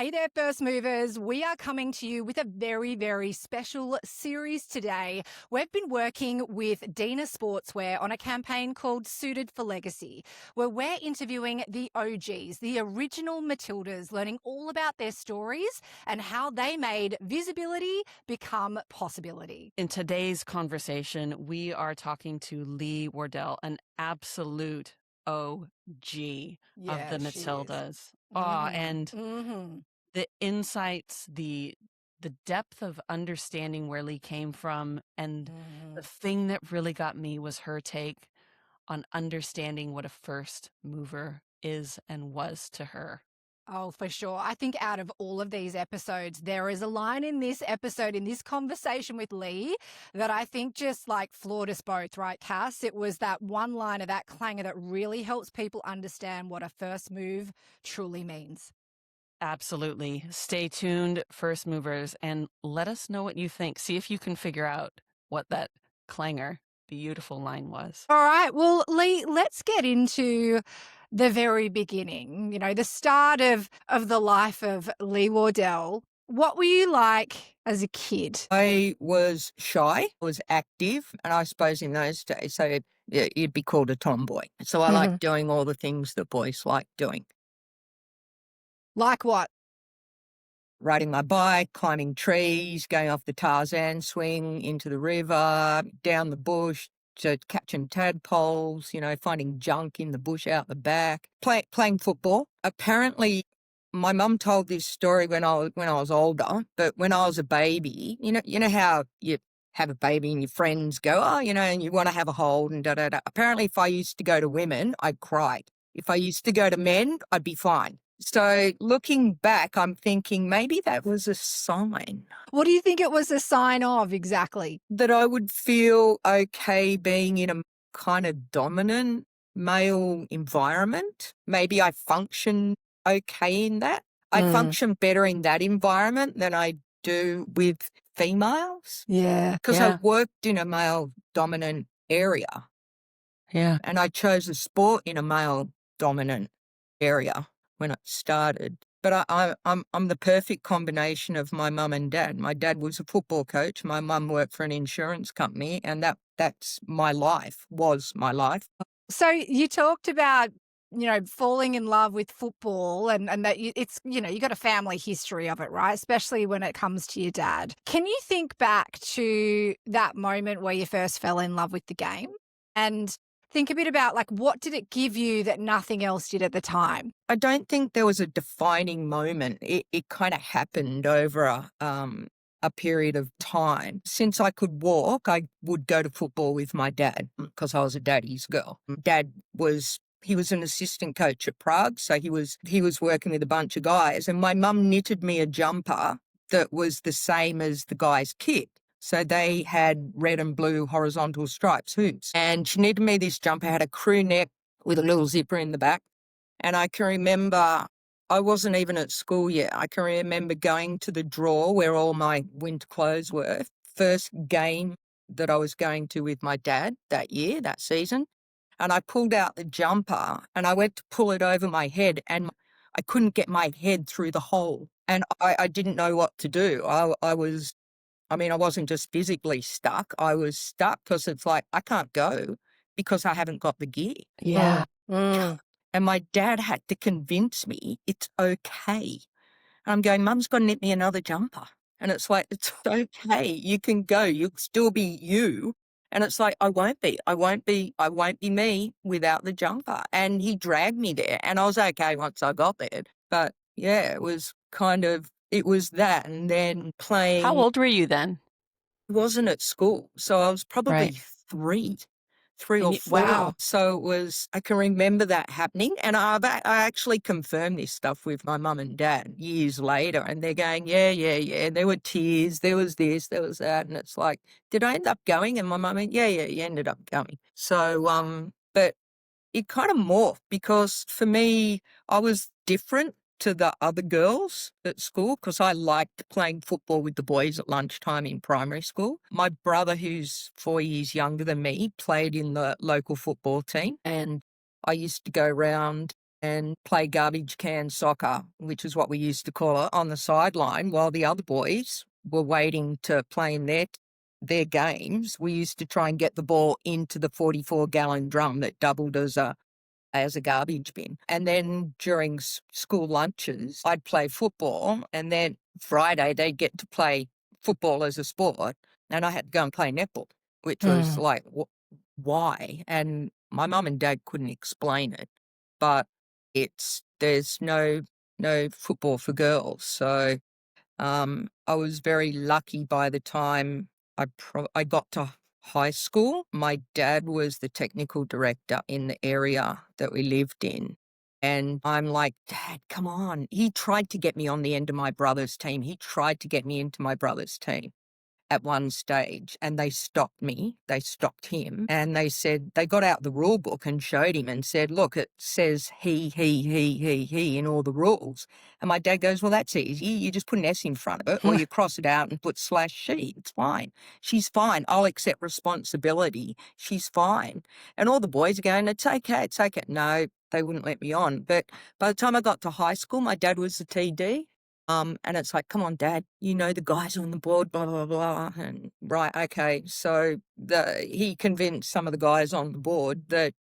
Hey there, First Movers. We are coming to you with a very, very special series today. We've been working with Dina Sportswear on a campaign called Suited for Legacy, where we're interviewing the OGs, the original Matildas, learning all about their stories and how they made visibility become possibility. In today's conversation, we are talking to Leigh Wardell, an absolute OG of the She is. Matildas. And the insights, the depth of understanding where Leigh came from, and the thing that really got me was her take on understanding what a first mover is and was to her. Oh, for sure. I think out of all of these episodes, there is a line in this episode, in this conversation with Leigh, that I think just like floored us both, right, Cass? It was that one liner, that clanger that really helps people understand what a first move truly means. Absolutely. Stay tuned, first movers, and let us know what you think. See if you can figure out what that clanger, beautiful line was. All right. Well, Leigh, let's get into the very beginning, the start of the life of Leigh Wardell. What were you like as a kid? I was shy, was active, and I suppose in those days, so you'd be called a tomboy. So I liked doing all the things that boys like doing. Like what? Riding my bike, climbing trees, going off the Tarzan swing into the river, down the bush, to catching tadpoles, finding junk in the bush out the back, playing football. Apparently, my mum told this story when I was older, but when I was a baby, you know how you have a baby and your friends go, and you want to have a hold and da-da-da. Apparently, if I used to go to women, I'd cry. If I used to go to men, I'd be fine. So looking back, I'm thinking maybe that was a sign. What do you think it was a sign of exactly? That I would feel okay being in a kind of dominant male environment. Maybe I function okay in that. I function better in that environment than I do with females. Yeah. Because I worked in a male dominant area. Yeah. And I chose a sport in a male dominant area when it started. But I'm the perfect combination of my mum and dad. My dad was a football coach. My mum worked for an insurance company, and that's my life, was my life. So you talked about, falling in love with football and that it's, you got a family history of it, right? Especially when it comes to your dad. Can you think back to that moment where you first fell in love with the game and think a bit about what did it give you that nothing else did at the time? I don't think there was a defining moment. It kind of happened over a period of time. Since I could walk, I would go to football with my dad because I was a daddy's girl. Dad was an assistant coach at Prague, so he was working with a bunch of guys, and my mum knitted me a jumper that was the same as the guy's kit. So they had red and blue horizontal stripes, hoops. And she knitted me this jumper, had a crew neck with a little zipper in the back. And I can remember, I wasn't even at school yet. I can remember going to the drawer where all my winter clothes were. First game that I was going to with my dad that year, that season. And I pulled out the jumper and I went to pull it over my head and I couldn't get my head through the hole. And I didn't know what to do. I wasn't just physically stuck. I was stuck because it's like, I can't go because I haven't got the gear. Yeah. And my dad had to convince me it's okay. And I'm going, Mum's got to knit me another jumper. And it's like, it's okay. You can go. You'll still be you. And it's like, I won't be me without the jumper. And he dragged me there. And I was okay once I got there. But yeah, it was that. And then playing. How old were you then? I wasn't at school. So I was probably three or four. Wow. So I can remember that happening. And I actually confirmed this stuff with my mum and dad years later. And they're going, yeah. There were tears. There was this, there was that. And it's like, did I end up going? And my mum went, yeah, you ended up going. So, but it kind of morphed because for me, I was different to the other girls at school because I liked playing football with the boys at lunchtime in primary school. My brother, who's 4 years younger than me, played in the local football team, and I used to go around and play garbage can soccer, which is what we used to call it, on the sideline while the other boys were waiting to play in their games. We used to try and get the ball into the 44-gallon drum that doubled as a garbage bin. And then during school lunches, I'd play football, and then Friday they'd get to play football as a sport, and I had to go and play netball, which was like, why? And my mum and dad couldn't explain it, but there's no football for girls. So I was very lucky by the time I got to high school. My dad was the technical director in the area that we lived in. And I'm like, Dad, come on. He tried to get me on the end of my brother's team. He tried to get me into my brother's team at one stage, and they stopped me. They stopped him, and they said, they got out the rule book and showed him and said, look, it says he in all the rules. And my dad goes, well, that's easy. You just put an S in front of it, or you cross it out and put /she. It's fine. She's fine. I'll accept responsibility. She's fine. And all the boys are going, it's okay, it's okay. No, they wouldn't let me on. But by the time I got to high school, my dad was the TD. And it's like, come on, Dad, you know the guys on the board, blah, blah, blah. And right, okay. So he convinced some of the guys on the board that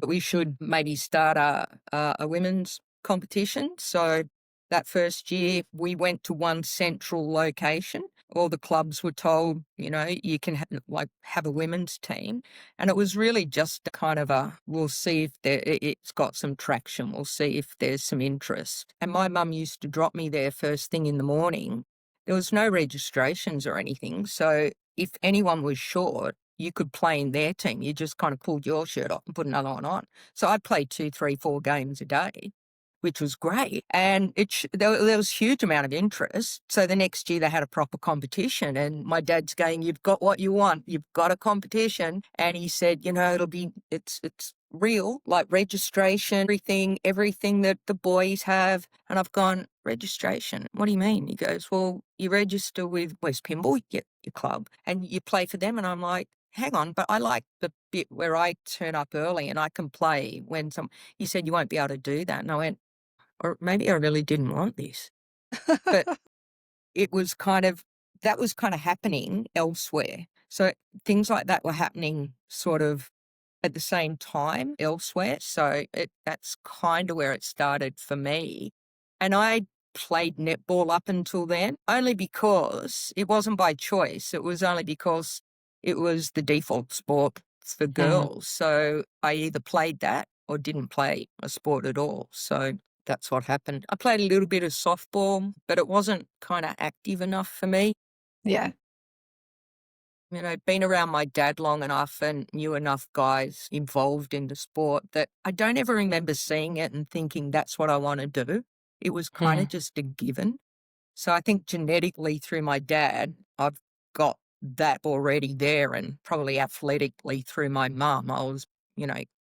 we should maybe start a women's competition. So that first year, we went to one central location. All the clubs were told, you can have a women's team. And it was really just kind of we'll see if it's got some traction. We'll see if there's some interest. And my mum used to drop me there first thing in the morning. There was no registrations or anything. So if anyone was short, you could play in their team. You just kind of pulled your shirt off and put another one on. So I played 2, 3, 4 games a day, which was great. And there was a huge amount of interest. So the next year they had a proper competition, and my dad's going, you've got what you want. You've got a competition. And he said, it's real, like registration, everything that the boys have. And I've gone, registration? What do you mean? He goes, well, you register with West Pymble, you get your club, and you play for them. And I'm like, hang on, but I like the bit where I turn up early and I can play when he said, you won't be able to do that. And I went, or maybe I really didn't want this. But that was kind of happening elsewhere. So things like that were happening sort of at the same time elsewhere. So that's kind of where it started for me. And I played netball up until then, only because it wasn't by choice. It was only because it was the default sport for girls. So I either played that or didn't play a sport at all. So that's what happened. I played a little bit of softball, but it wasn't kind of active enough for me. Yeah. Been around my dad long enough and knew enough guys involved in the sport that I don't ever remember seeing it and thinking that's what I want to do. It was kind of just a given. So I think genetically through my dad, I've got that already there, and probably athletically through my mum, I was,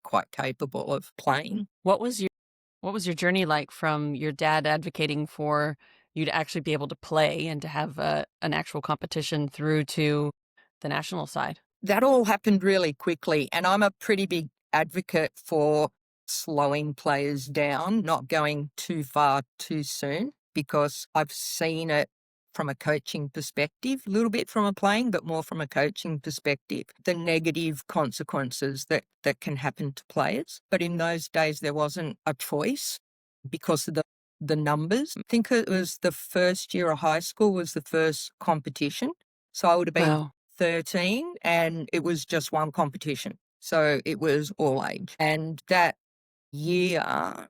quite capable of playing. What was your journey like from your dad advocating for you to actually be able to play and to have an actual competition through to the national side? That all happened really quickly, and I'm a pretty big advocate for slowing players down, not going too far too soon, because I've seen it from a coaching perspective, a little bit from a playing, but more from a coaching perspective, the negative consequences that can happen to players. But in those days, there wasn't a choice because of the numbers. I think it was the first year of high school was the first competition. So I would have been 13, and it was just one competition. So it was all age. And that year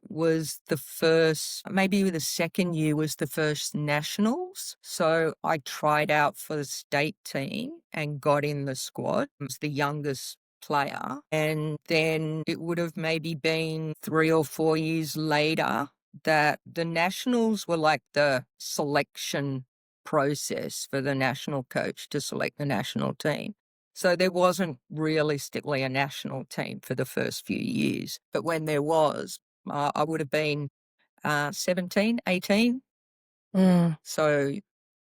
was the first, maybe the second year was the first nationals. So I tried out for the state team and got in the squad. I was the youngest player. And then it would have maybe been 3 or 4 years later that the nationals were like the selection process for the national coach to select the national team. So there wasn't realistically a national team for the first few years. But when there was, I would have been 17, 18. So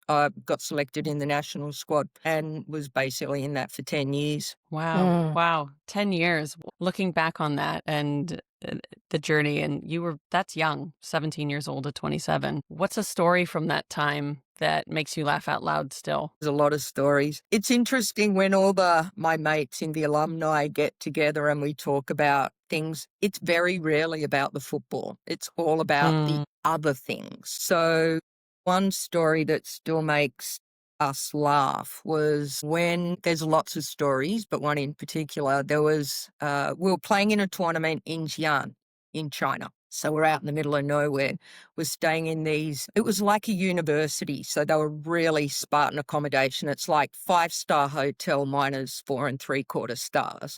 I got selected in the national squad and was basically in that for 10 years. Wow. Wow. 10 years. Looking back on that and the journey, and that's young, 17 years old to 27. What's a story from that time that makes you laugh out loud still? There's a lot of stories. It's interesting when all my mates in the alumni get together and we talk about things, it's very rarely about the football. It's all about the other things. So one story that still makes us laugh was when there's lots of stories, but one in particular, there was, we were playing in a tournament in Xi'an in China. So we're out in the middle of nowhere. We're staying in these, it was like a university. So they were really Spartan accommodation. It's like 5-star hotel minus 4 3/4 stars.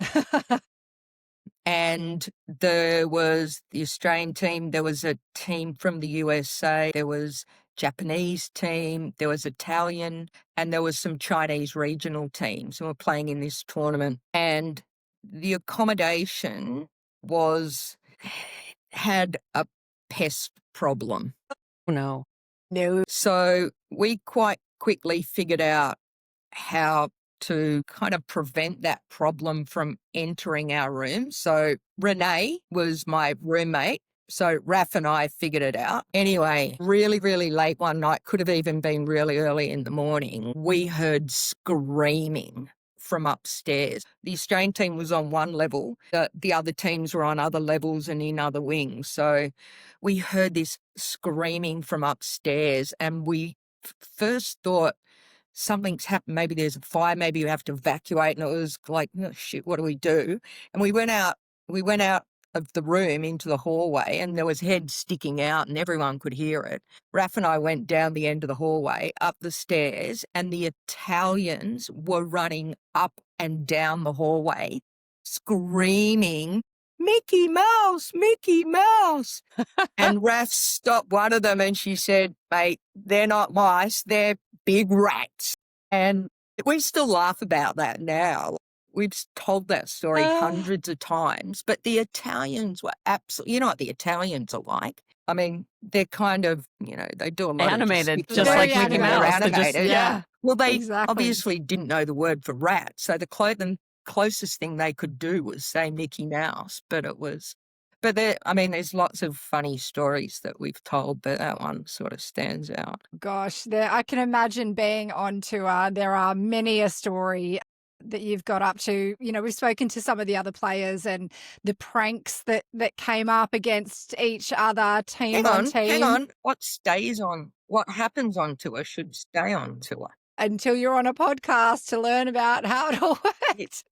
And there was the Australian team, there was a team from the USA, there was Japanese team, there was Italian, and there was some Chinese regional teams who were playing in this tournament. And the accommodation had a pest problem. Oh, no. No. So we quite quickly figured out how to kind of prevent that problem from entering our room. So Renee was my roommate. So Raf and I figured it out. Anyway, really, really late one night, could have even been really early in the morning, we heard screaming from upstairs. The Australian team was on one level. The other teams were on other levels and in other wings. So we heard this screaming from upstairs and we first thought, something's happened. Maybe there's a fire. Maybe you have to evacuate. And it was like, oh, shit, what do we do? And we went out of the room into the hallway and there was heads sticking out and everyone could hear it. Raf and I went down the end of the hallway, up the stairs, and the Italians were running up and down the hallway, screaming, Mickey Mouse, Mickey Mouse. And Raf stopped one of them and she said, mate, they're not mice, they're big rats. And we still laugh about that now. We've told that story hundreds of times, but the Italians were absolutely, you know what the Italians are like? I mean, they're kind of, they do a lot animated, of just like Mickey they're Mouse. animated. Yeah. Well, they Exactly. obviously didn't know the word for rat, so the closest thing they could do was say Mickey Mouse, but there's lots of funny stories that we've told, but that one sort of stands out. Gosh, I can imagine being on tour. There are many a story that you've got up to. We've spoken to some of the other players and the pranks that came up against each other, team on team. Hang on. What happens on tour should stay on tour. Until you're on a podcast to learn about how it all works.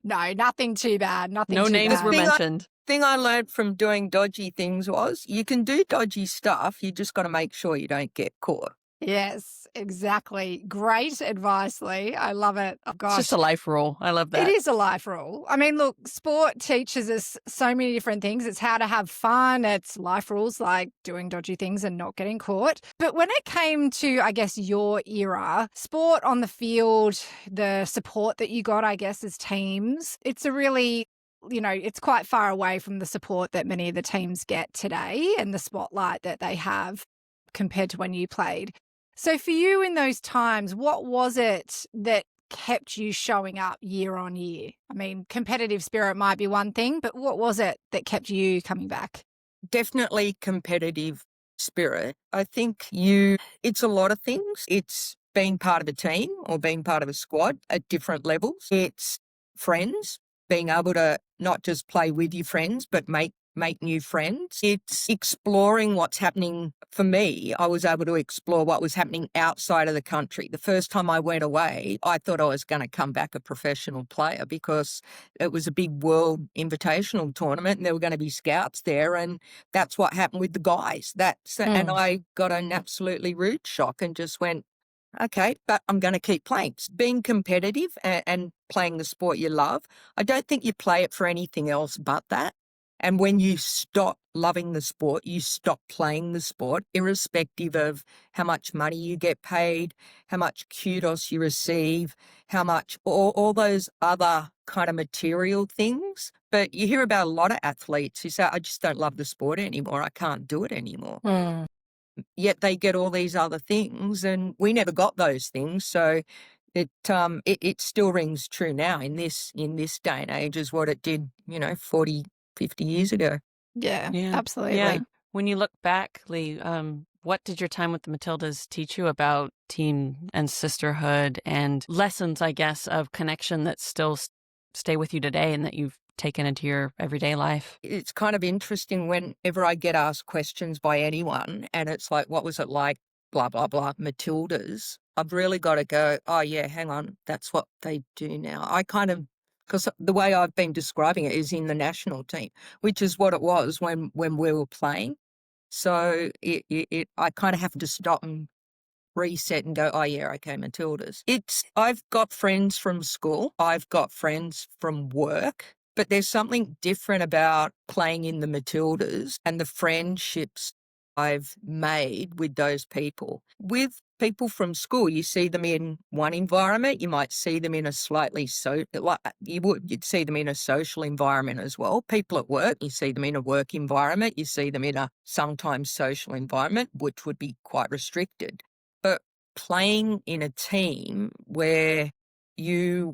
No, nothing too bad. Nothing No too names bad. were mentioned. Thing I learned from doing dodgy things was you can do dodgy stuff. You just got to make sure you don't get caught. Yes, exactly. Great advice, Leigh. I love it. Oh, gosh. It's just a life rule. I love that. It is a life rule. I mean, look, sport teaches us so many different things. It's how to have fun. It's life rules like doing dodgy things and not getting caught. But when it came to, I guess, your era, sport on the field, the support that you got, I guess, as teams, it's a really, it's quite far away from the support that many of the teams get today and the spotlight that they have compared to when you played. So for you in those times, what was it that kept you showing up year on year? I mean, competitive spirit might be one thing, but what was it that kept you coming back? Definitely competitive spirit. I think it's a lot of things. It's being part of a team or being part of a squad at different levels. It's friends, being able to not just play with your friends, but make new friends. It's exploring what's happening. For me, I was able to explore what was happening outside of the country. The first time I went away, I thought I was going to come back a professional player because it was a big world invitational tournament and there were going to be scouts there. And that's what happened with the guys. And I got an absolutely rude shock and just went, okay, but I'm going to keep playing. Being competitive and playing the sport you love, I don't think you play it for anything else but that. And when you stop loving the sport, you stop playing the sport, irrespective of how much money you get paid, how much kudos you receive, how much, all those other kind of material things. But you hear about a lot of athletes who say, I just don't love the sport anymore. I can't do it anymore. yet they get all these other things, and we never got those things. So it still rings true now in this day and age as what it did, 40, 50 years ago. Yeah, Yeah. absolutely. Yeah. When you look back, Leigh, what did your time with the Matildas teach you about team and sisterhood and lessons, I guess, of connection that still stay with you today and that you've taken into your everyday life? It's kind of interesting whenever I get asked questions by anyone and it's like, what was it like, blah, blah, blah, Matildas, I've really got to go, oh, yeah, hang on, that's what they do now. Because the way I've been describing it is in the national team, which is what it was when we were playing. So I kind of have to stop and reset and go, oh, yeah, okay, Matildas. I've got friends from school. I've got friends from work. But there's something different about playing in the Matildas and the friendships I've made with those people. With people from school, you see them in one environment. You might see them in a you'd see them in a social environment as well. People at work, you see them in a work environment. You see them in a sometimes social environment, which would be quite restricted. But playing in a team where we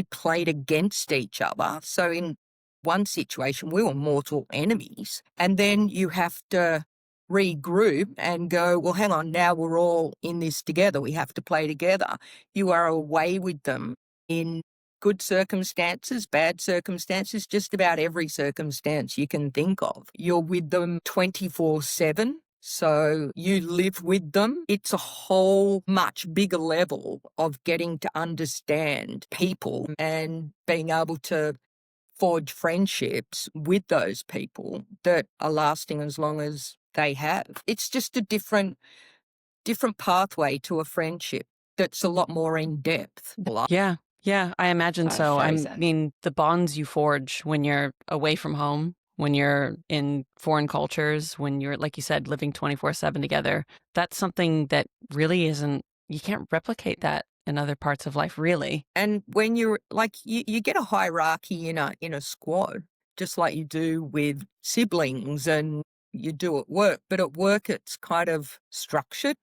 played against each other. So in one situation, we were mortal enemies. And then you have to regroup and go, well, hang on, now we're all in this together. We have to play together. You are away with them in good circumstances, bad circumstances, just about every circumstance you can think of. You're with them 24/7. So you live with them. It's a whole much bigger level of getting to understand people and being able to forge friendships with those people that are lasting as long as they have. It's just a different pathway to a friendship that's a lot more in depth. Yeah. Yeah, I imagine so. I shows it. mean, the bonds you forge when you're away from home, when you're in foreign cultures, when you're, like you said, living 24/7 together, that's something that really you can't replicate that in other parts of life, really. And when you're like, you get a hierarchy in a squad, just like you do with siblings and you do at work. But at work, it's kind of structured.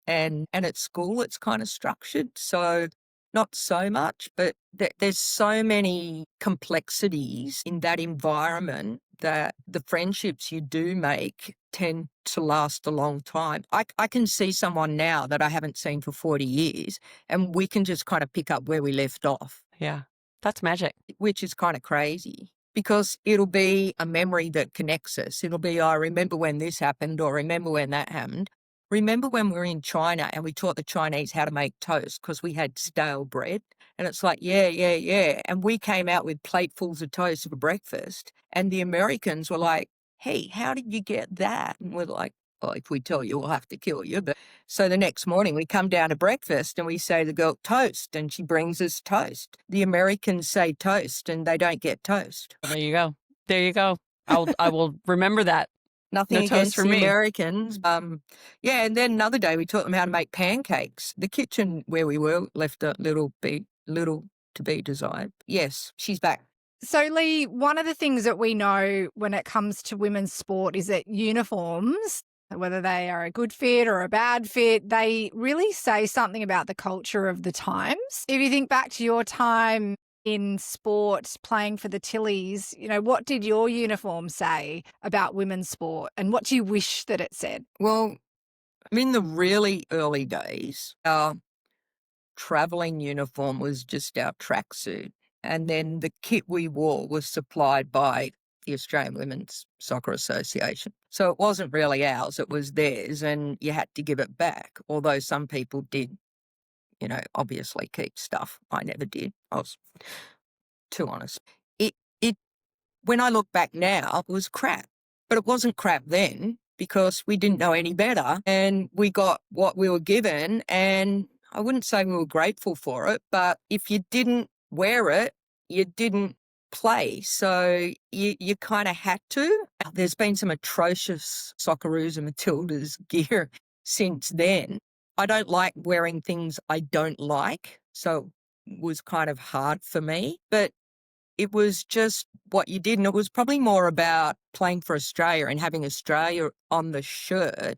And at school, it's kind of structured. So not so much, but there's so many complexities in that environment that the friendships you do make tend to last a long time. I can see someone now that I haven't seen for 40 years, and we can just kind of pick up where we left off. Yeah, that's magic. Which is kind of crazy because it'll be a memory that connects us. It'll be, I remember when this happened or remember when that happened. Remember when we were in China and we taught the Chinese how to make toast because we had stale bread? And it's like, yeah, yeah, yeah. And we came out with platefuls of toast for breakfast. And the Americans were like, hey, how did you get that? And we're like, well, if we tell you, we'll have to kill you. But so the next morning we come down to breakfast and we say to the girl, toast, and she brings us toast. The Americans say toast and they don't get toast. There you go. There you go. I will remember that. Nothing No toast against for the me. Americans. Yeah, and then another day we taught them how to make pancakes. The kitchen where we were left a little to be desired. Yes, she's back. So, Leigh, one of the things that we know when it comes to women's sport is that uniforms, whether they are a good fit or a bad fit, they really say something about the culture of the times. If you think back to your time in sport playing for the Tillies, what did your uniform say about women's sport and what do you wish that it said? Well, in the really early days, our travelling uniform was just our tracksuit. And then the kit we wore was supplied by the Australian Women's Soccer Association. So it wasn't really ours, it was theirs, and you had to give it back. Although some people did, obviously keep stuff. I never did. I was too honest. It when I look back now, it was crap. But it wasn't crap then because we didn't know any better and we got what we were given, and I wouldn't say we were grateful for it, but if you didn't wear it, you didn't play. So you kind of had to. There's been some atrocious Socceroos and Matildas gear since then. I don't like wearing things I don't like, so it was kind of hard for me. But it was just what you did, and it was probably more about playing for Australia and having Australia on the shirt,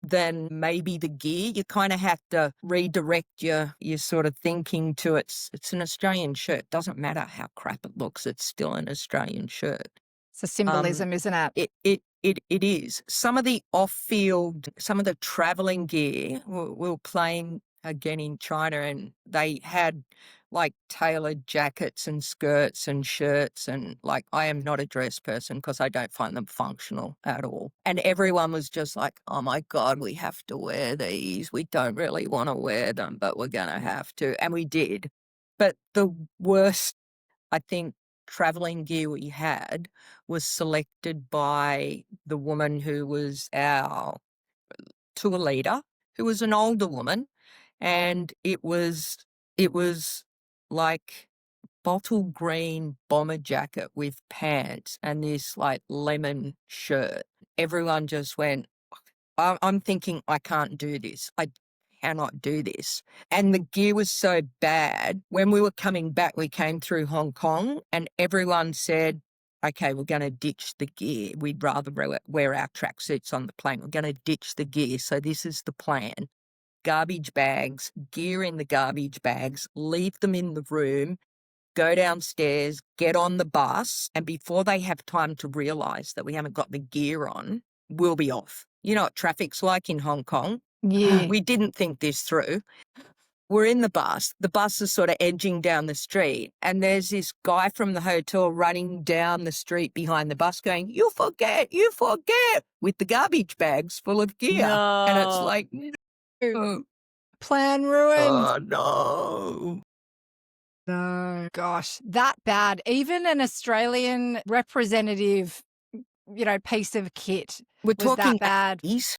then maybe the gear, you kind of have to redirect your sort of thinking to it's an Australian shirt. Doesn't matter how crap it looks, it's still an Australian shirt. It's a symbolism, isn't it? It is. Some of the off-field, some of the traveling gear, we were playing again in China, and they had like tailored jackets and skirts and shirts, and like I am not a dress person because I don't find them functional at all. And everyone was just like, oh my God, we have to wear these. We don't really want to wear them, but we're going to have to. And we did. But the worst, I think, traveling gear we had was selected by the woman who was our tour leader, who was an older woman, and it was like bottle green bomber jacket with pants and this like lemon shirt. Everyone just went, I'm thinking, I can't do this. I cannot do this. And the gear was so bad. When we were coming back, we came through Hong Kong and everyone said, okay, we're going to ditch the gear. We'd rather wear our tracksuits on the plane. We're going to ditch the gear. So this is the plan. Garbage bags, gear in the garbage bags, leave them in the room, go downstairs, get on the bus, and before they have time to realise that we haven't got the gear on, we'll be off. You know what traffic's like in Hong Kong? Yeah. We didn't think this through. We're in the bus is sort of edging down the street, and there's this guy from the hotel running down the street behind the bus going, you forget, with the garbage bags full of gear. No. And it's like, no. Plan ruined. Oh, no. No. Gosh, that bad. Even an Australian representative, piece of kit We're was talking that bad. A's.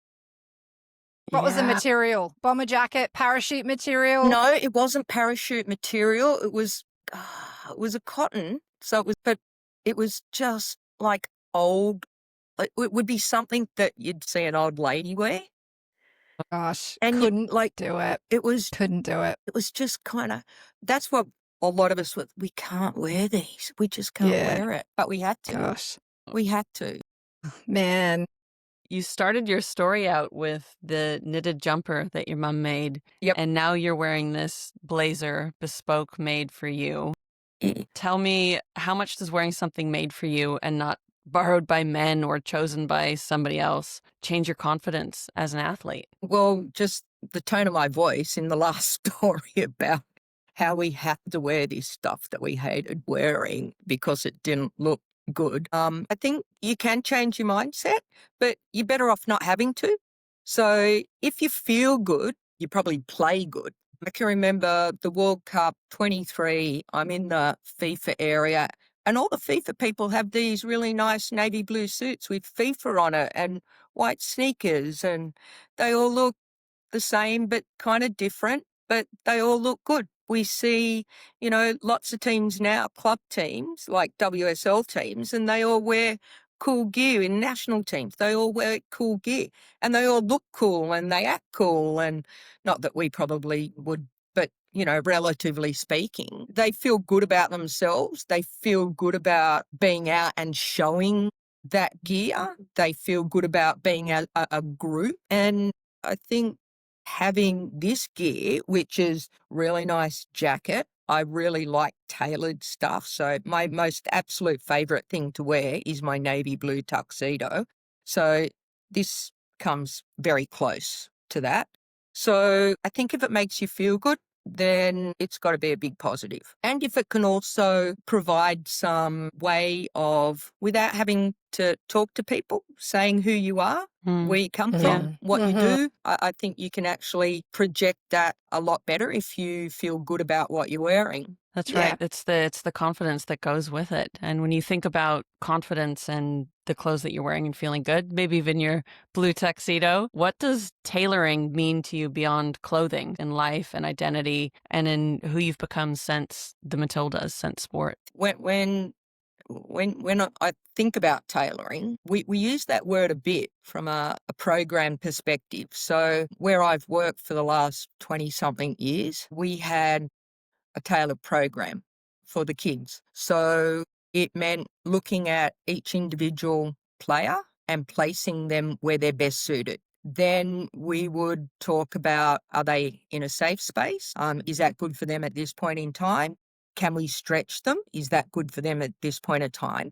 What was the material? Bomber jacket, parachute material? No, it wasn't parachute material. It was a cotton. So it was just like old. It would be something that you'd see an old lady wear. Gosh, And couldn't do it. Couldn't do it. It was just kind of, that's what a lot of us were, we can't wear these. We just can't wear it. But we had to. Gosh, We had to. man. You started your story out with the knitted jumper that your mom made. Yep. And now you're wearing this blazer, bespoke, made for you. Tell me, how much does wearing something made for you and not borrowed by men or chosen by somebody else change your confidence as an athlete? Well, just the tone of my voice in the last story about how we had to wear this stuff that we hated wearing because it didn't look good. I think you can change your mindset, but you're better off not having to. So if you feel good, you probably play good. I can remember the World Cup 23, I'm in the FIFA area, and all the FIFA people have these really nice navy blue suits with FIFA on it and white sneakers, and they all look the same but kind of different, but they all look good. We see, lots of teams now, club teams, like WSL teams, and they all wear cool gear in national teams. They all wear cool gear and they all look cool and they act cool. And not that we probably would, but, relatively speaking, they feel good about themselves. They feel good about being out and showing that gear. They feel good about being a group. And I think having this gear, which is really nice jacket, I really like tailored stuff. So my most absolute favourite thing to wear is my navy blue tuxedo. So this comes very close to that. So I think if it makes you feel good, then it's got to be a big positive. And if it can also provide some way of, without having to talk to people, saying who you are, where you come from, what you do, I think you can actually project that a lot better if you feel good about what you're wearing. That's right. It's the confidence that goes with it. And when you think about confidence and the clothes that you're wearing and feeling good, maybe even your blue tuxedo, what does tailoring mean to you beyond clothing in life and identity and in who you've become since the Matildas, since sport? When I think about tailoring, we use that word a bit from a program perspective. So where I've worked for the last 20-something years, we had a tailored program for the kids. So it meant looking at each individual player and placing them where they're best suited. Then we would talk about, are they in a safe space? Is that good for them at this point in time? Can we stretch them? Is that good for them at this point in time?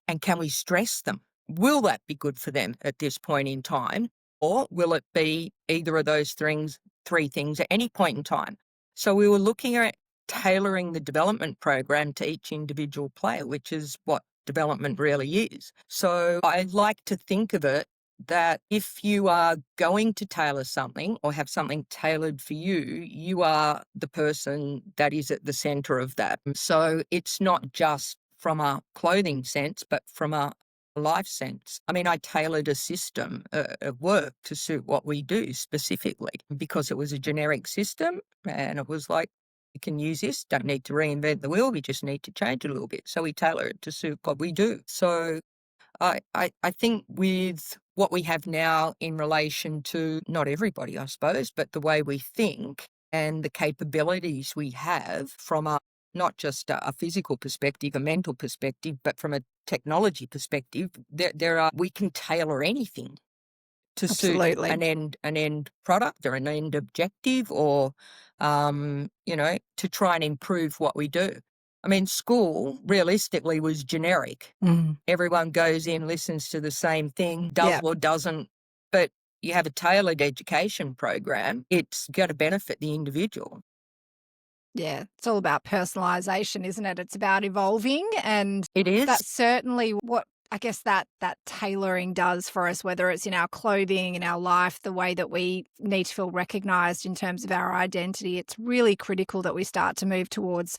And can we stress them? Will that be good for them at this point in time? Or will it be either of those three things at any point in time? So we were looking at tailoring the development program to each individual player, which is what development really is. So I like to think of it that if you are going to tailor something or have something tailored for you, you are the person that is at the center of that. So it's not just from a clothing sense, but from a life sense. I mean, I tailored a system of work to suit what we do specifically because it was a generic system, and it was like, you can use this, don't need to reinvent the wheel, we just need to change it a little bit. So we tailor it to suit what we do. So I think with what we have now in relation to not everybody, I suppose, but the way we think and the capabilities we have from not just a physical perspective, a mental perspective, but from a technology perspective, we can tailor anything to Absolutely. suit an end product or an end objective, or to try and improve what we do. I mean, school realistically was generic. Everyone goes in, listens to the same thing, does or doesn't. But you have a tailored education program, it's going to benefit the individual. Yeah, it's all about personalisation, isn't it? It's about evolving, and It is. that's certainly what I guess that tailoring does for us, whether it's in our clothing, in our life, the way that we need to feel recognised in terms of our identity. It's really critical that we start to move towards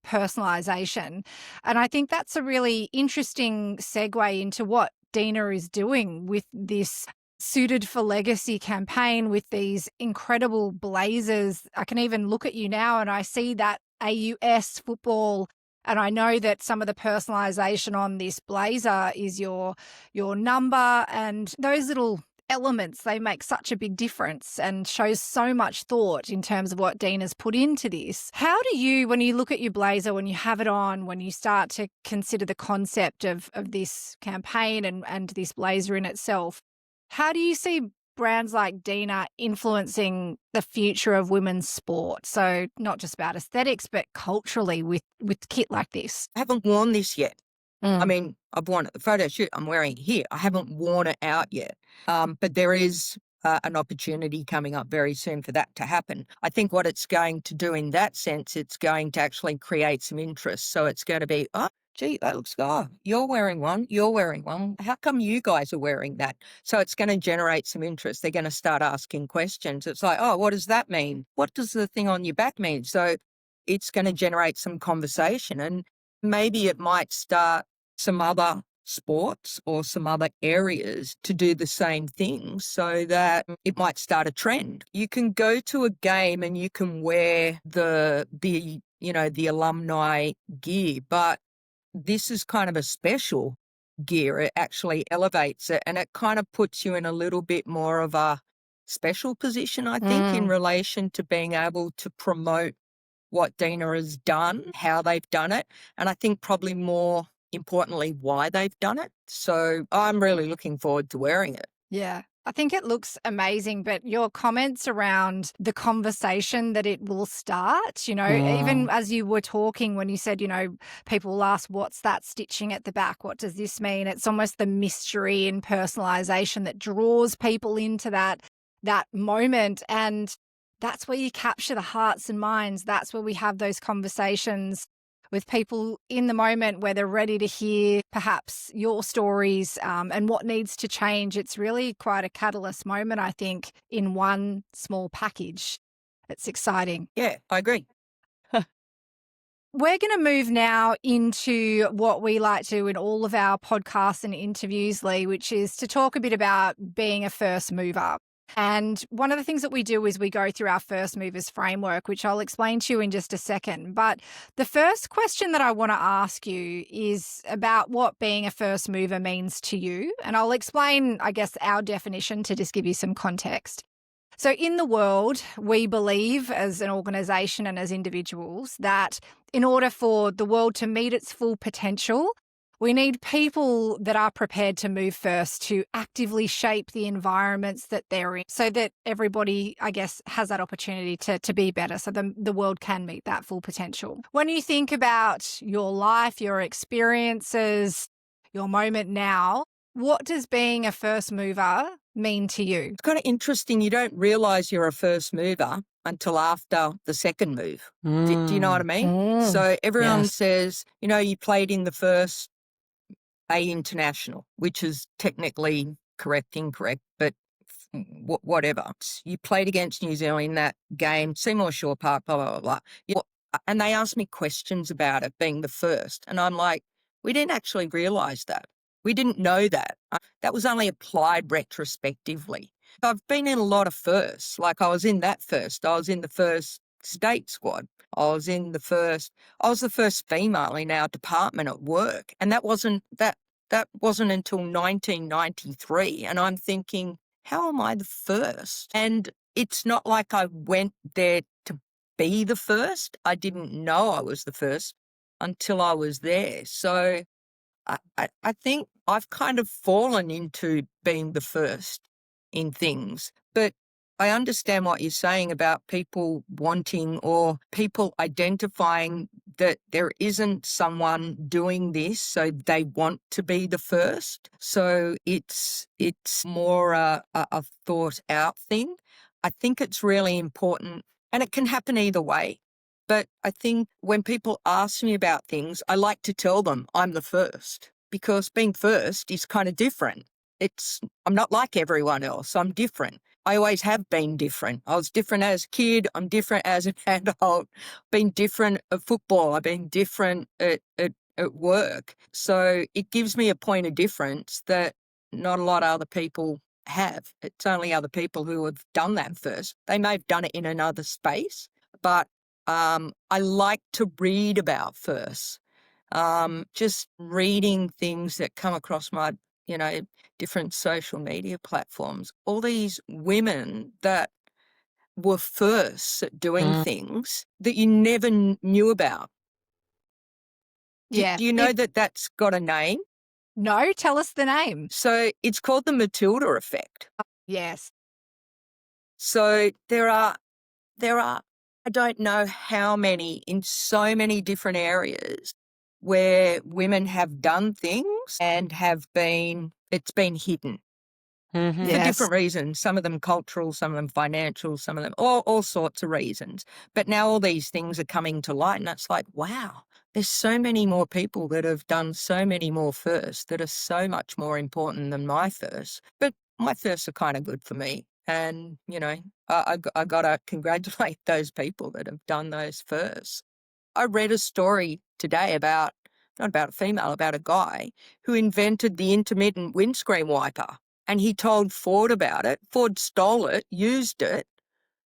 personalisation. And I think that's a really interesting segue into what Dina is doing with this Suited for Legacy campaign, with these incredible blazers. I can even look at you now and I see that AUS football, and I know that some of the personalisation on this blazer is your number, and those little elements, they make such a big difference and shows so much thought in terms of what Dina's put into this. How do you, when you look at your blazer, when you have it on, when you start to consider the concept of this campaign and this blazer in itself, how do you see brands like Dina influencing the future of women's sport? So not just about aesthetics, but culturally with kit like this. I haven't worn this yet. I mean, I've worn it, the photo shoot, I'm wearing it here. I haven't worn it out yet. But there is an opportunity coming up very soon for that to happen. I think what it's going to do in that sense, it's going to actually create some interest. So it's going to be, oh, gee, that looks good. Oh, you're wearing one. How come you guys are wearing that? So it's going to generate some interest. They're going to start asking questions. It's like, oh, what does that mean? What does the thing on your back mean? So it's going to generate some conversation, and maybe it might start some other sports or some other areas to do the same thing, so that it might start a trend. You can go to a game and you can wear the alumni gear, but this is kind of a special gear. It actually elevates it, and it kind of puts you in a little bit more of a special position, I think, in relation to being able to promote what Dina has done, how they've done it, and I think probably more importantly, why they've done it. So I'm really looking forward to wearing it. Yeah, I think it looks amazing, but your comments around the conversation that it will start, even as you were talking, when you said, people will ask, what's that stitching at the back? What does this mean? It's almost the mystery and personalization that draws people into that moment. And that's where you capture the hearts and minds. That's where we have those conversations with people in the moment where they're ready to hear perhaps your stories and what needs to change. It's really quite a catalyst moment, I think, in one small package. It's exciting. Yeah, I agree. We're going to move now into what we like to do in all of our podcasts and interviews, Leigh, which is to talk a bit about being a first mover. And one of the things that we do is we go through our first movers framework, which I'll explain to you in just a second. But the first question that I want to ask you is about what being a first mover means to you. And I'll explain, I guess, our definition to just give you some context. So in the world, we believe as an organisation and as individuals that in order for the world to meet its full potential, We need people that are prepared to move first, to actively shape the environments that they're in so that everybody, I guess, has that opportunity to be better, so the world can meet that full potential. When you think about your life, your experiences, your moment now, what does being a first mover mean to you? It's kind of interesting. You don't realize you're a first mover until after the second move. Do you know what I mean? So everyone says, you played in the first A International, which is technically correct, incorrect, but whatever. You played against New Zealand in that game, Seymour Shore Park, blah, blah, blah, blah. And they asked me questions about it being the first. And I'm like, we didn't actually realise that. We didn't know that. That was only applied retrospectively. I've been in a lot of firsts. Like I was in that first. I was in the first state squad. I was the first female in our department at work. And that wasn't until 1993. And I'm thinking, how am I the first? And it's not like I went there to be the first. I didn't know I was the first until I was there. So I think I've kind of fallen into being the first in things. But I understand what you're saying about people wanting or people identifying that there isn't someone doing this, so they want to be the first. So it's more a thought out thing. I think it's really important, and it can happen either way. But I think when people ask me about things, I like to tell them I'm the first, because being first is kind of different. I'm not like everyone else. I'm different. I always have been different. I was different as a kid. I'm different as an adult. Been different at football. I've been different at work. So it gives me a point of difference that not a lot of other people have. It's only other people who have done that first. They may have done it in another space, but I like to read about firsts. Just reading things that come across my, different social media platforms. All these women that were first at doing things that you never knew about. Do you know that that's got a name? No, tell us the name. So it's called the Matilda effect. Yes. So there are, I don't know how many in so many different areas where women have done things and it's been hidden for different reasons. Some of them cultural, some of them financial, some of them all sorts of reasons. But now all these things are coming to light, and it's like, wow, there's so many more people that have done so many more firsts that are so much more important than my firsts. But my firsts are kind of good for me. And, I got to congratulate those people that have done those firsts. I read a story today not about a female, about a guy who invented the intermittent windscreen wiper. And he told Ford about it. Ford stole it, used it,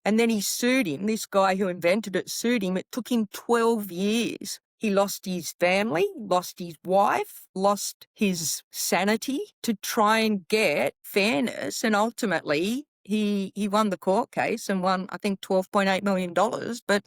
and then he sued him. This guy who invented it sued him. It took him 12 years. He lost his family, lost his wife, lost his sanity to try and get fairness. And ultimately, he won the court case and won, I think, $12.8 million. But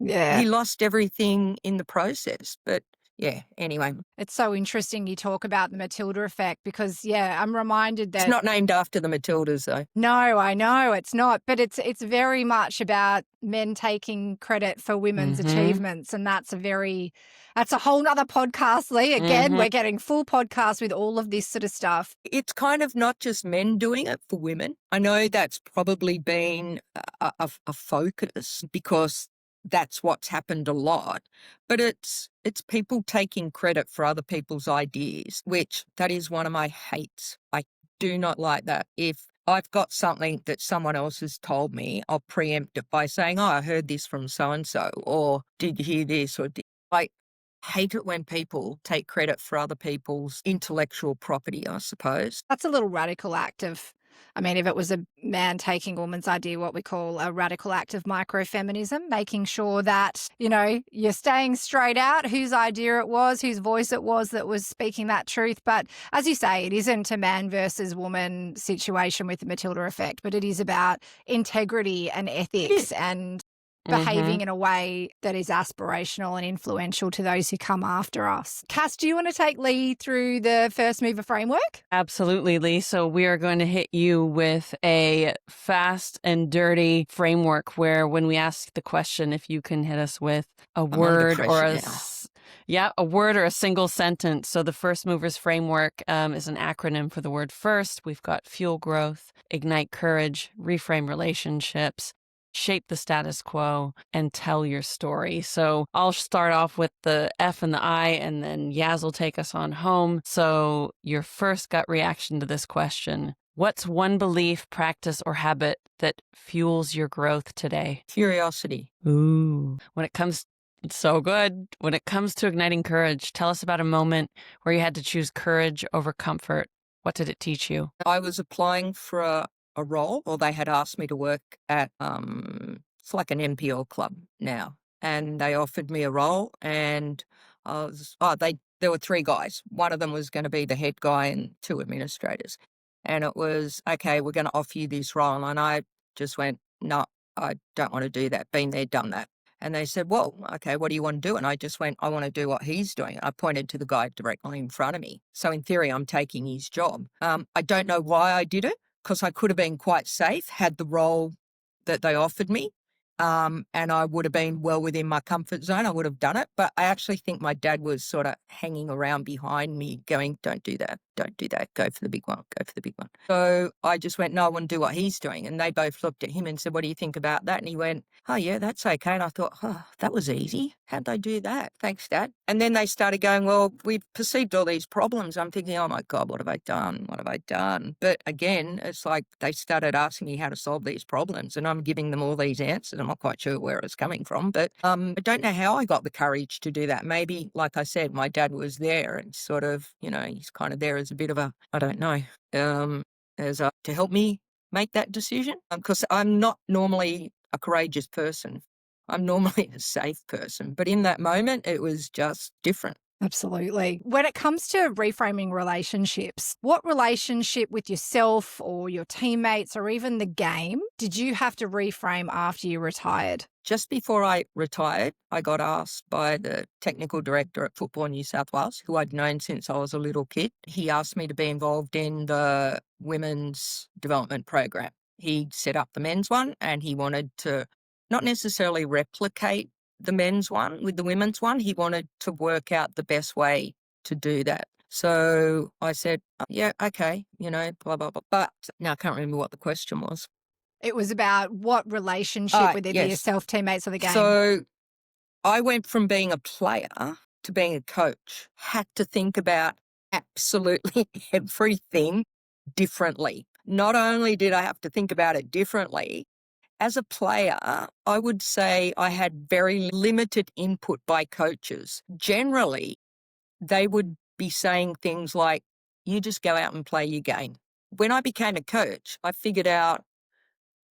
he lost everything in the process. But yeah, anyway. It's so interesting you talk about the Matilda effect because, I'm reminded that... It's not named after the Matildas, though. No, I know it's not. But it's very much about men taking credit for women's achievements. And that's a whole nother podcast, Leigh. Again, we're getting full podcasts with all of this sort of stuff. It's kind of not just men doing it for women. I know that's probably been a focus because that's what's happened a lot, but it's people taking credit for other people's ideas, which that is one of my hates. I do not like that. If I've got something that someone else has told me, I'll preempt it by saying, I heard this from so-and-so, or did you hear this, or I hate it when people take credit for other people's intellectual property, I suppose. That's a little radical act of... if it was a man taking a woman's idea, what we call a radical act of microfeminism, making sure that, you're staying straight out, whose idea it was, whose voice it was that was speaking that truth. But as you say, it isn't a man versus woman situation with the Matilda effect, but it is about integrity and ethics and behaving in a way that is aspirational and influential to those who come after us. Cass, do you want to take Leigh through the first mover framework? Absolutely, Leigh. So we are going to hit you with a fast and dirty framework where when we ask the question, if you can hit us with a word or a word or a single sentence. So the first movers framework is an acronym for the word first. We've got fuel growth, ignite courage, reframe relationships, shape the status quo, and tell your story. So I'll start off with the F and the I, and then Yaz will take us on home. So your first gut reaction to this question: what's one belief, practice, or habit that fuels your growth today? Curiosity. Ooh. It's so good. When it comes to igniting courage, tell us about a moment where you had to choose courage over comfort. What did it teach you? I was applying for a role, or they had asked me to work at, it's like an NPL club now. And they offered me a role, and there were 3 guys. One of them was going to be the head guy and 2 administrators. And it was, okay, we're going to offer you this role. And I just went, no, I don't want to do that. Been there, done that. And they said, well, okay, what do you want to do? And I just went, I want to do what he's doing. I pointed to the guy directly in front of me. So in theory, I'm taking his job. I don't know why I did it, because I could have been quite safe, had the role that they offered me. And I would have been well within my comfort zone. I would have done it. But I actually think my dad was sort of hanging around behind me going, don't do that. Don't do that. Go for the big one. Go for the big one. So I just went, no, I want to do what he's doing. And they both looked at him and said, what do you think about that? And he went, oh, yeah, that's okay. And I thought, oh, that was easy. How'd they do that? Thanks, Dad. And then they started going, well, we've perceived all these problems. I'm thinking, oh, my God, what have I done? What have I done? But again, it's like they started asking me how to solve these problems, and I'm giving them all these answers. I'm not quite sure where it's coming from, but I don't know how I got the courage to do that. Maybe, like I said, my dad was there and sort of, he's kind of there as a bit of a, I don't know, to help me make that decision, because I'm not normally a courageous person. I'm normally a safe person, but in that moment, it was just different. Absolutely. When it comes to reframing relationships, what relationship with yourself or your teammates or even the game did you have to reframe after you retired? Just before I retired, I got asked by the technical director at Football New South Wales, who I'd known since I was a little kid. He asked me to be involved in the women's development program. He set up the men's one, and he wanted to not necessarily replicate the men's one with the women's one. He wanted to work out the best way to do that. So I said, yeah, okay, blah, blah, blah. But now I can't remember what the question was. It was about what relationship with either yourself, teammates, or the game. So I went from being a player to being a coach, had to think about absolutely everything differently. Not only did I have to think about it differently, as a player, I would say I had very limited input by coaches. Generally, they would be saying things like, you just go out and play your game. When I became a coach, I figured out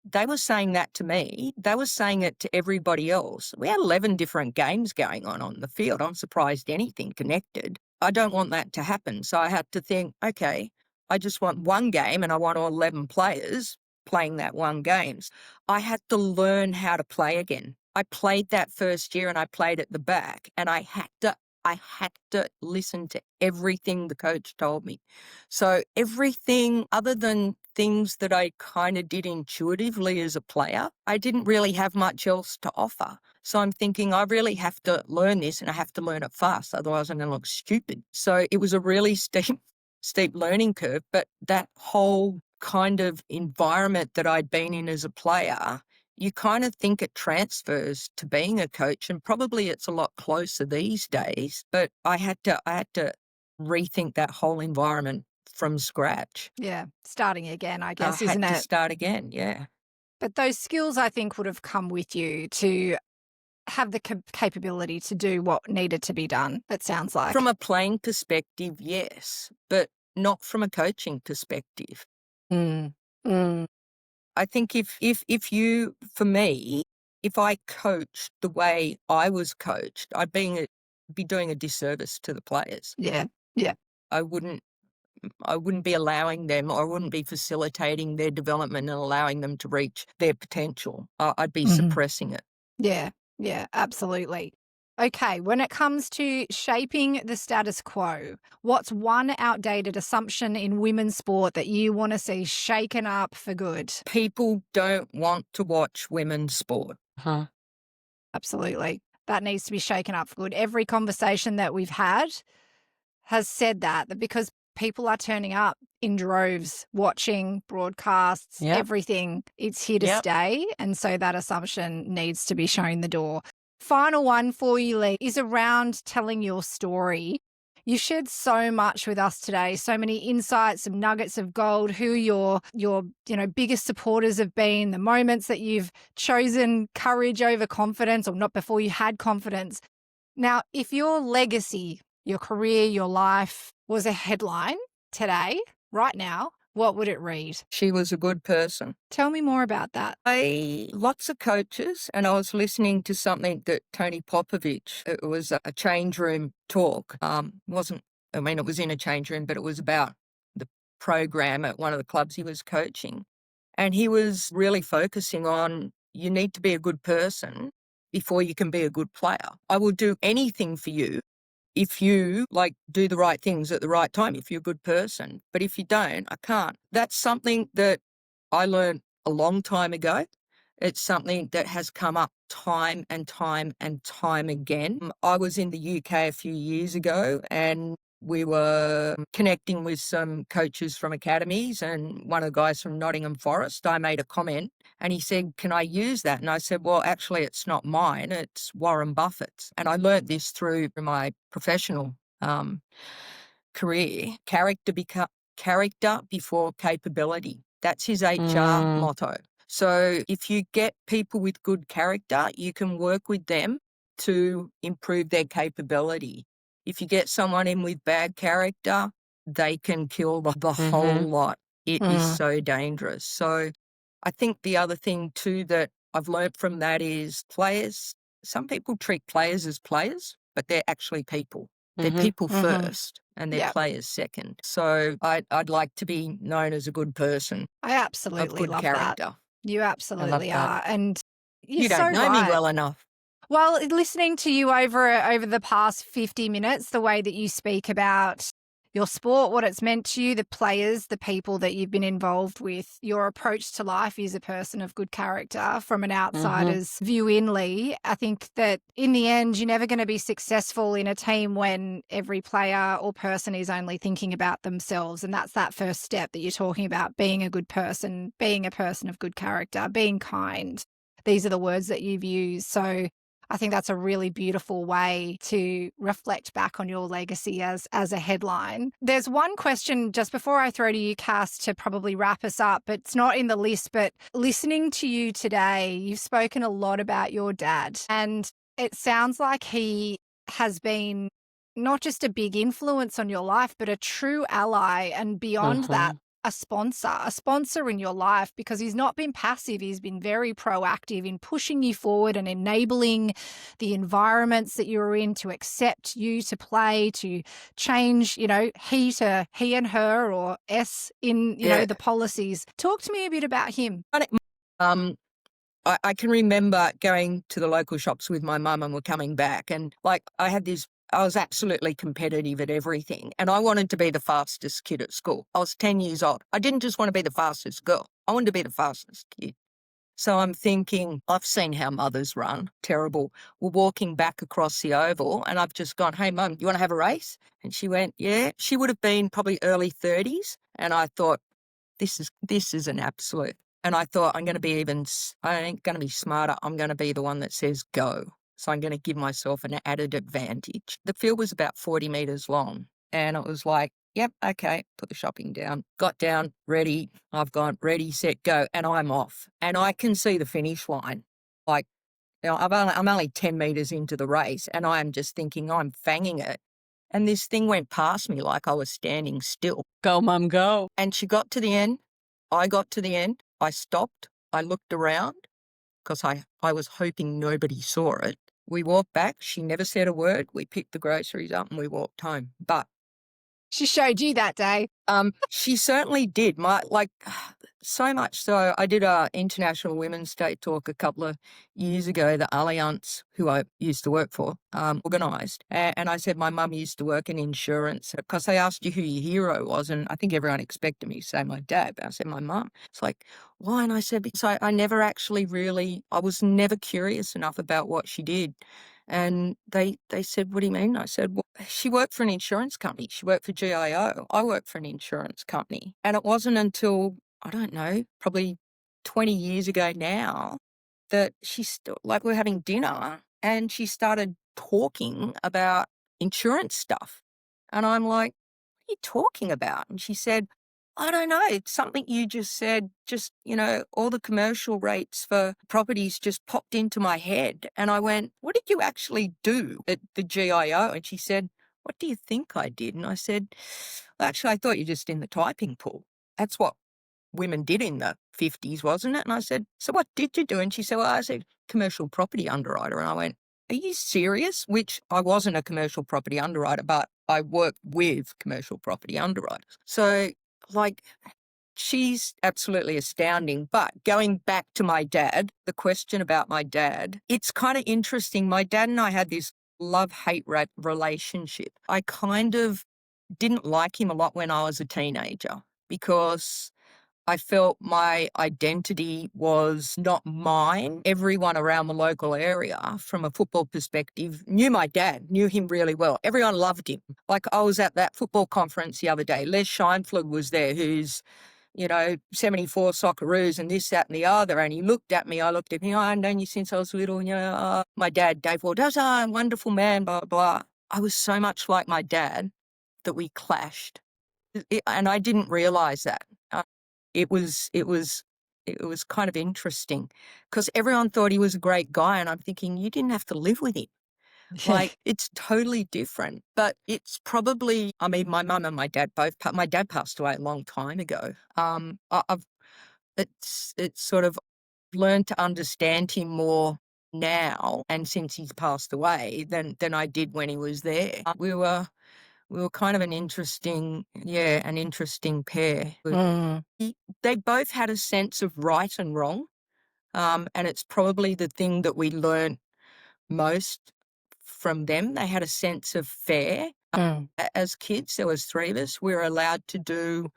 they were saying that to me. They were saying it to everybody else. We had 11 different games going on the field. I'm surprised anything connected. I don't want that to happen. So I had to think, okay, I just want one game and I want all 11 players playing that one game. I had to learn how to play again. I played that first year and I played at the back, and I had to listen to everything the coach told me. So everything other than things that I kind of did intuitively as a player, I didn't really have much else to offer. So I'm thinking I really have to learn this, and I have to learn it fast. Otherwise I'm going to look stupid. So it was a really steep learning curve, but that whole kind of environment that I'd been in as a player, you kind of think it transfers to being a coach, and probably it's a lot closer these days. But I had to rethink that whole environment from scratch. Yeah, starting again, I guess, I isn't had to it? start again, yeah. But those skills, I think, would have come with you to have the capability to do what needed to be done, it sounds like. From a playing perspective, yes, but not from a coaching perspective. I think if you, for me, if I coached the way I was coached, I'd be doing a disservice to the players. Yeah. I wouldn't be allowing them, or I wouldn't be facilitating their development and allowing them to reach their potential. I'd be suppressing it. Yeah, yeah, absolutely. Okay, when it comes to shaping the status quo, what's one outdated assumption in women's sport that you want to see shaken up for good? People don't want to watch women's sport. Huh. Absolutely. That needs to be shaken up for good. Every conversation that we've had has said that because people are turning up in droves, watching broadcasts, Yep. everything. It's here to Yep. stay. And so that assumption needs to be shown the door. Final one for you, Leigh, is around telling your story. You've shared so much with us today, so many insights, some nuggets of gold, who your biggest supporters have been, the moments that you've chosen courage over confidence or not before you had confidence. Now, if your legacy, your career, your life was a headline today, right now, what would it read? She was a good person. Tell me more about that. Lots of coaches, and I was listening to something that Tony Popovich, it was a change room talk. It was in a change room, but it was about the program at one of the clubs he was coaching. And he was really focusing on you need to be a good person before you can be a good player. I will do anything for you if you do the right things at the right time, if you're a good person. But if you don't, I can't. That's something that I learned a long time ago. It's something that has come up time and time and time again. I was in the UK a few years ago and we were connecting with some coaches from academies, and one of the guys from Nottingham Forest, I made a comment and he said, "Can I use that?" And I said, "Well, actually, it's not mine, it's Warren Buffett's." And I learnt this through my professional career. Character before capability. That's his HR motto. So if you get people with good character, you can work with them to improve their capability. If you get someone in with bad character, they can kill the whole lot. It is so dangerous. So I think the other thing too that I've learned from that is players, some people treat players as players, but they're actually people. They're people first and they're Yep. players second. So I'd like to be known as a good person I of absolutely good love character. that. You absolutely that. are. And you're You so don't know me right. well enough. Well, listening to you over the past 50 minutes, the way that you speak about your sport, what it's meant to you, the players, the people that you've been involved with, your approach to life is a person of good character from an outsider's view in, Leigh. I think that in the end, you're never going to be successful in a team when every player or person is only thinking about themselves. And that's that first step that you're talking about, being a good person, being a person of good character, being kind. These are the words that you've used. So I think that's a really beautiful way to reflect back on your legacy as a headline. There's one question just before I throw to you, Cass, to probably wrap us up. It's not in the list, but listening to you today, you've spoken a lot about your dad, and it sounds like he has been not just a big influence on your life, but a true ally, and beyond that, a sponsor in your life, because he's not been passive. He's been very proactive in pushing you forward and enabling the environments that you're in to accept you to play, to change, he to he and her, or S in, the policies. Talk to me a bit about him. I can remember going to the local shops with my mum and we're coming back, and I was absolutely competitive at everything, and I wanted to be the fastest kid at school. I was 10 years old. I didn't just want to be the fastest girl. I wanted to be the fastest kid. So I'm thinking, I've seen how mothers run. Terrible. We're walking back across the oval and I've just gone, "Hey, Mum, you want to have a race?" And she went, "Yeah." She would have been probably early 30s. And I thought, this is an absolute. And I thought, I ain't going to be smarter. I'm going to be the one that says go. So I'm going to give myself an added advantage. The field was about 40 metres long. And it was like, yep, okay, put the shopping down. Got down, ready. I've gone, ready, set, go. And I'm off. And I can see the finish line. I'm only 10 metres into the race and I'm just thinking I'm fanging it. And this thing went past me like I was standing still. Go, Mum, go. And she got to the end. I got to the end. I stopped. I looked around because I was hoping nobody saw it. We walked back. She never said a word. We picked the groceries up and we walked home. But She showed you that day. She certainly did. So much so, I did a International Women's Day talk a couple of years ago. The Allianz, who I used to work for, organised, and I said my mum used to work in insurance because they asked you who your hero was, and I think everyone expected me to say my dad, but I said my mum. It's like, why? And I said because I never actually really, I was never curious enough about what she did. And they said, what do you mean? I said, well, she worked for an insurance company. She worked for GIO. I worked for an insurance company. And it wasn't until, I don't know, probably 20 years ago now that we're having dinner and she started talking about insurance stuff. And I'm like, what are you talking about? And she said, I don't know. It's something you just said, all the commercial rates for properties just popped into my head. And I went, what did you actually do at the GIO? And she said, what do you think I did? And I said, well, actually, I thought you were just in the typing pool. That's what women did in the 50s, wasn't it? And I said, so what did you do? And she said, well, I was a commercial property underwriter. And I went, are you serious? Which I wasn't a commercial property underwriter, but I worked with commercial property underwriters. So, she's absolutely astounding. But going back to my dad, the question about my dad, it's kind of interesting. My dad and I had this love-hate relationship. I kind of didn't like him a lot when I was a teenager because I felt my identity was not mine. Everyone around the local area, from a football perspective, knew my dad, knew him really well. Everyone loved him. Like I was at that football conference the other day. Les Scheinflug was there, who's 74 Socceroos and this, that and the other. And he looked at me. I looked at him. I've known you since I was little. My dad, Dave Wardell, a wonderful man, blah, blah. I was so much like my dad that we clashed. And I didn't realize that. It was kind of interesting because everyone thought he was a great guy. And I'm thinking, you didn't have to live with him. It's totally different, but it's probably, my mum and my dad my dad passed away a long time ago. It's sort of learned to understand him more now and since he's passed away than I did when he was there. We were kind of an interesting pair. They both had a sense of right and wrong. And it's probably the thing that we learned most from them. They had a sense of fair. As kids, there was three of us. We were allowed to do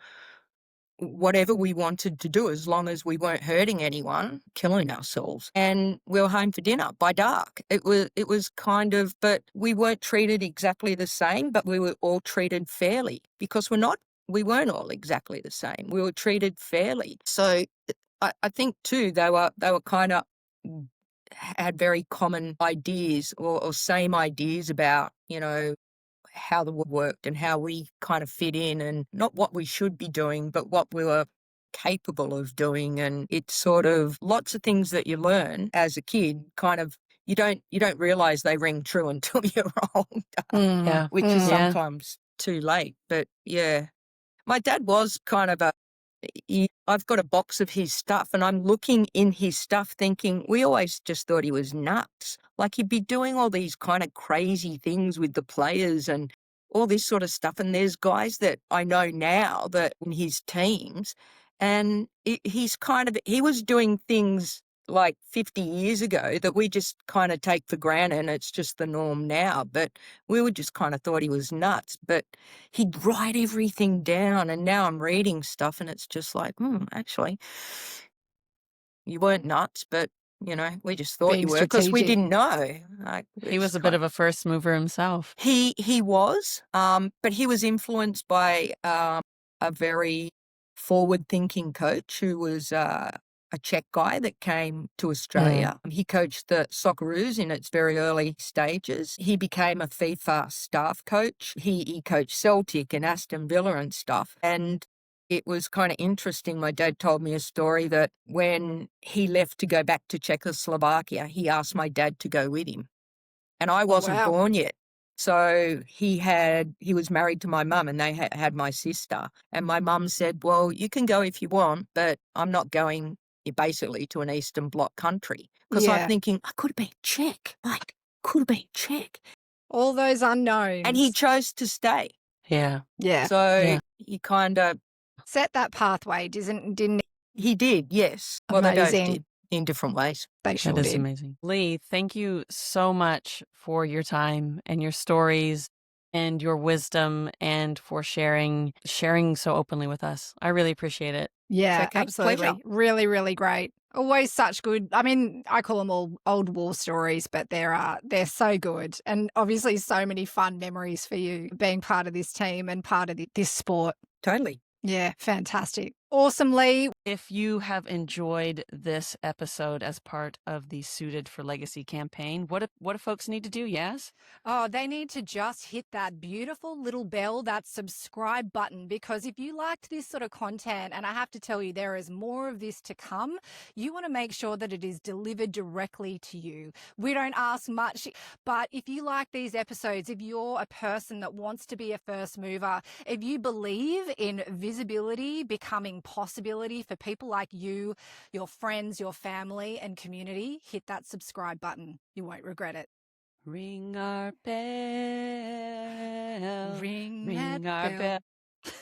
whatever we wanted to do as long as we weren't hurting anyone, killing ourselves. And we were home for dinner by dark. It was kind of, but we weren't treated exactly the same, but we were all treated fairly because we weren't all exactly the same. We were treated fairly. So I think too, they were kind of had very common ideas or same ideas about, how the world worked and how we kind of fit in, and not what we should be doing, but what we were capable of doing. And it's sort of lots of things that you learn as a kid, kind of, you don't realize they ring true until you're older, which is sometimes too late. But yeah, my dad was kind of I've got a box of his stuff and I'm looking in his stuff thinking, we always just thought he was nuts. Like he'd be doing all these kind of crazy things with the players and all this sort of stuff. And there's guys that I know now that in his teams, and he was doing things like 50 years ago that we just kind of take for granted and it's just the norm now. But we would just kind of thought he was nuts. But he'd write everything down, and now I'm reading stuff and it's just like, actually, you weren't nuts, but, we just thought Being you were because we strategic. didn't know. He was a bit of a first mover himself. He was, but he was influenced by a very forward-thinking coach who was a Czech guy that came to Australia. He coached the Socceroos in its very early stages. He became a FIFA staff coach. He coached Celtic and Aston Villa and stuff. And it was kind of interesting. My dad told me a story that when he left to go back to Czechoslovakia, he asked my dad to go with him. And I wasn't born yet. So he was married to my mum and they had my sister. And my mum said, well, you can go if you want, but I'm not going basically to an Eastern Bloc country. Because I'm thinking, I could have been Czech. All those unknowns. And he chose to stay. Yeah. Yeah. So Yeah. he kind of, Set that pathway, didn't he did, yes. Well, they both Amazing. did in different ways. they sure That is did. amazing. Leigh, thank you so much for your time and your stories and your wisdom and for sharing so openly with us. I really appreciate it. Yeah, okay. absolutely. Pleasure. Really, really great. Always such good. I mean, I call them all old war stories, but they're so good, and obviously so many fun memories for you being part of this team and part of this sport. Totally. Yeah, fantastic. Awesome, Leigh. If you have enjoyed this episode as part of the Suited for Legacy campaign, what do folks need to do, Yas? Oh, they need to just hit that beautiful little bell, that subscribe button, because if you liked this sort of content, and I have to tell you, there is more of this to come, you want to make sure that it is delivered directly to you. We don't ask much, but if you like these episodes, if you're a person that wants to be a first mover, if you believe in visibility becoming possibility for people like you, your friends, your family, and community, hit that subscribe button. You won't regret it. Ring our bell. Ring Ring that our bell. bell.